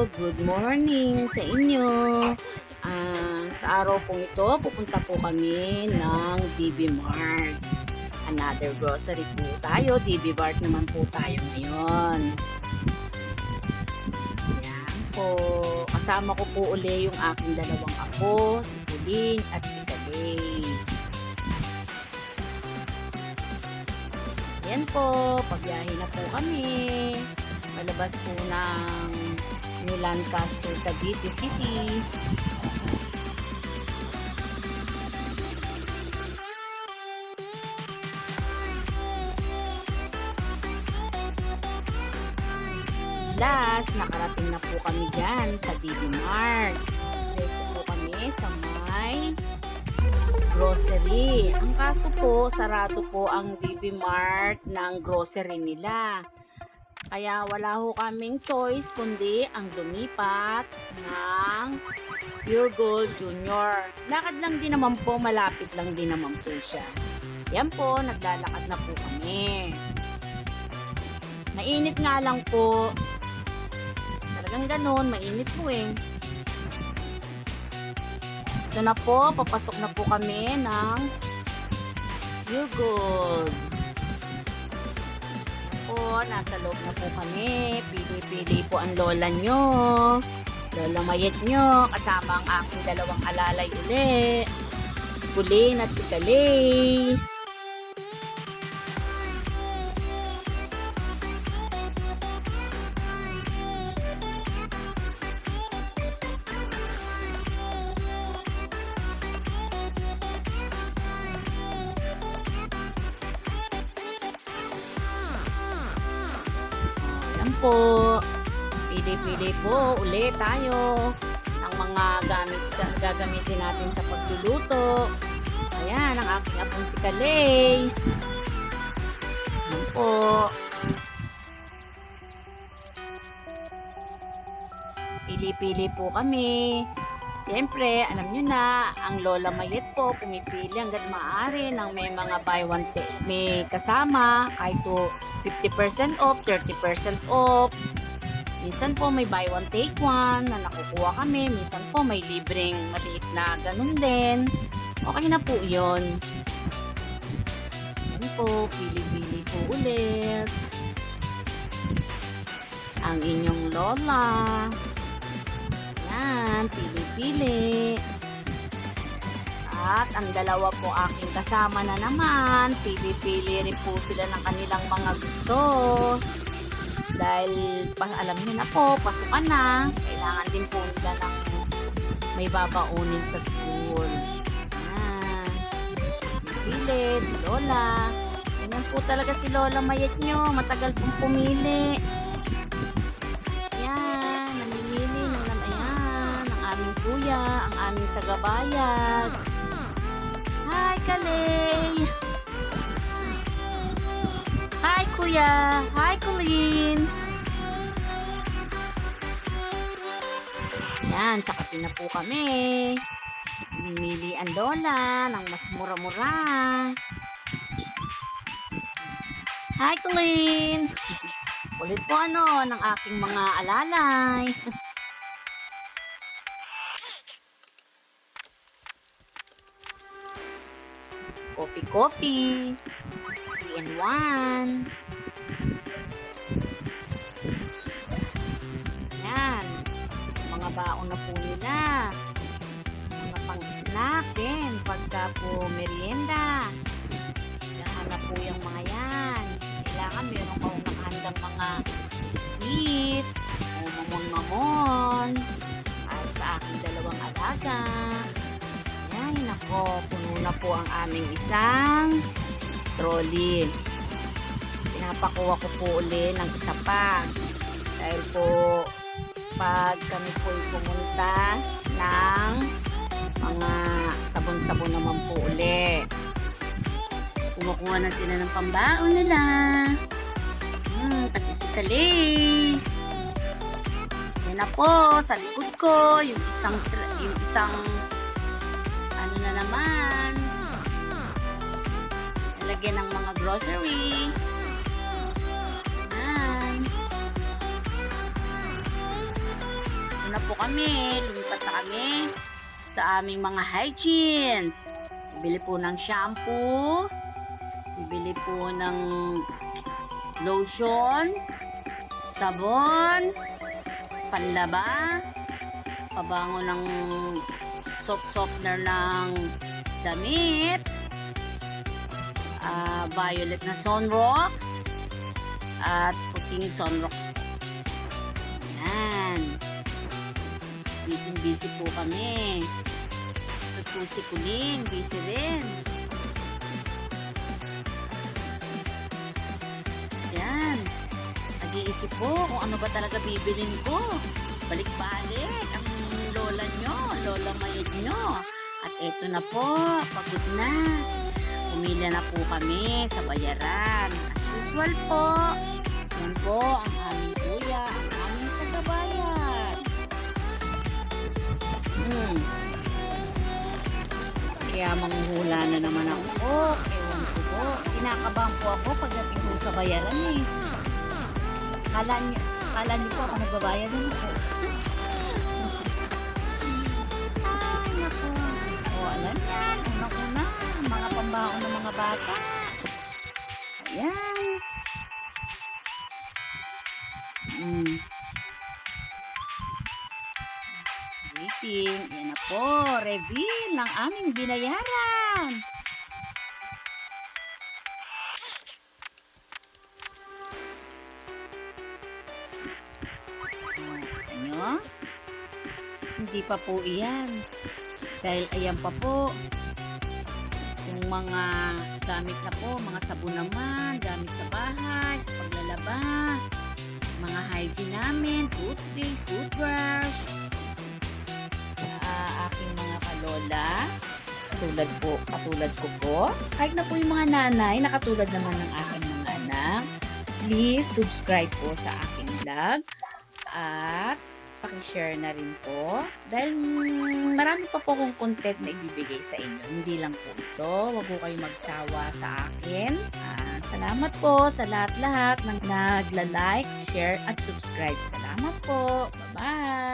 good morning sa inyo. Sa araw pong ito, pupunta po kami ng DB Mart. Another grocery po tayo. DB Mart naman po tayo ngayon. Yan po. Kasama ko po uli yung aking dalawang apo, si Pauline at si Kalay. Yan po, pagbiyahe na po kami. Palabas po ng New Lancaster, Cavite City. Last, nakarating na po kami dyan sa DB Mart. Diretso po kami sa may grocery. Ang kaso po, sarado po ang DB Mart ng grocery nila. Kaya wala ho kaming choice kundi ang lumipat ng Pure Gold Junior. Lakad lang din naman po, malapit lang din naman po siya. Yan po, naglalakad na po kami. Mainit nga lang po. Talagang ganon, mainit po eh. Ito na po, papasok na po kami ng Pure Gold. Po, nasa loob na po kami. Pili-pili po ang lola nyo. Lola Mayet nyo. Kasama ang aking dalawang alalay uli. Si Pauline at si Kalay. Po, pili-pili po ulit tayo ng mga gagamitin natin sa pagluluto. Ayan, ang aking apong si Kalay. Ayan po. Pili-pili po kami. Siyempre, alam nyo na, ang Lola Mayet po pumipili hanggat maaari ng may mga buy one may kasama, kahit to 50% off, 30% off. Minsan po may buy one take one na nakukuha kami. Minsan po may libreng maliit na ganun din. Okay na po yun. Yan po, pili-pili po ulit. Ang inyong lola. Yan, pili-pili. At ang dalawa po aking kasama na naman, pili-pili rin po sila ng kanilang mga gusto. Dahil alam niyo na po, pasukan na. Kailangan din po nila ng may babaunin sa school. Yan. Pili, si Lola. Ganyan po talaga si Lola Mayet nyo. Matagal pong pumili. Yan, namimili ng ayan, ang aming kuya, ang aming tagabayad. Hi, Kalay! Hi, Kuya! Hi, Pauline! Yan, sakapin na po kami. Mimili ang lola ng mas mura-mura. Hi, Pauline! Ulit po ng aking mga alalay. Coffee. 3-in-1. Yan. Mga baon na po nila. Mga pang-snack din. Pagka po merienda. Kailangan na po yung mga yan. Kailangan meron ka nakahandang mga biscuit. O mamon-mamon. At sa aking dalawang alaga. Ay, nako, puno na po ang aming isang trolley. Pinapakuha ko po uli ng isa pa. Dahil po, pag kami po pumunta ng mga sabon-sabon naman po uli. Kumukuha na sila ng pambaon nila. Pati si Kalay. Yan na po, sa likod ko, yung isang na naman. Lagyan ng mga grocery. Ayan. po kami. Lumipat na kami sa aming mga hygienes. Bibili po ng shampoo. Bibili po ng lotion, sabon, panlaba, pabango ng softener ng damit, violet na sunrocks, at puting sunrocks po. Ayan. Busy po kami. At po si Kuling, busy rin. Ayan. Nag-iisip po kung ano ba talaga bibilin ko. Balik-balik ang lola nyo, lola mayad nyo. At eto na po, pagod na. Pumila na po kami sa bayaran. As usual po, yan po ang aming kuya, ang aming katabayan. Kaya manghuhula na naman ako. Ewan ko po. Kinakabahan po ako pagdating po sa bayaran eh. Kala niyo po ako nagbabayad din po. Ay, naku. O, alam yan. Unang-una, mga pambaon ng mga bata. Ayan. Waiting. Yan na po. Reveal ng aming binayaran. Ano? Hindi pa po iyan. Dahil ayan pa po. Yung mga gamit na po, mga sabon naman, gamit sa bahay, sa paglalaba, mga hygiene namin, toothpaste, toothbrush, aking mga kalola, katulad ko po. Kahit na po yung mga nanay, nakatulad naman ng aking mga anak. Please subscribe po sa aking vlog at pakishare na rin po. Dahil marami pa po akong content na ibibigay sa inyo. Hindi lang po ito. Huwag po kayo magsawa sa akin. Salamat po sa lahat-lahat ng nagla-like, share at subscribe. Salamat po. Bye-bye!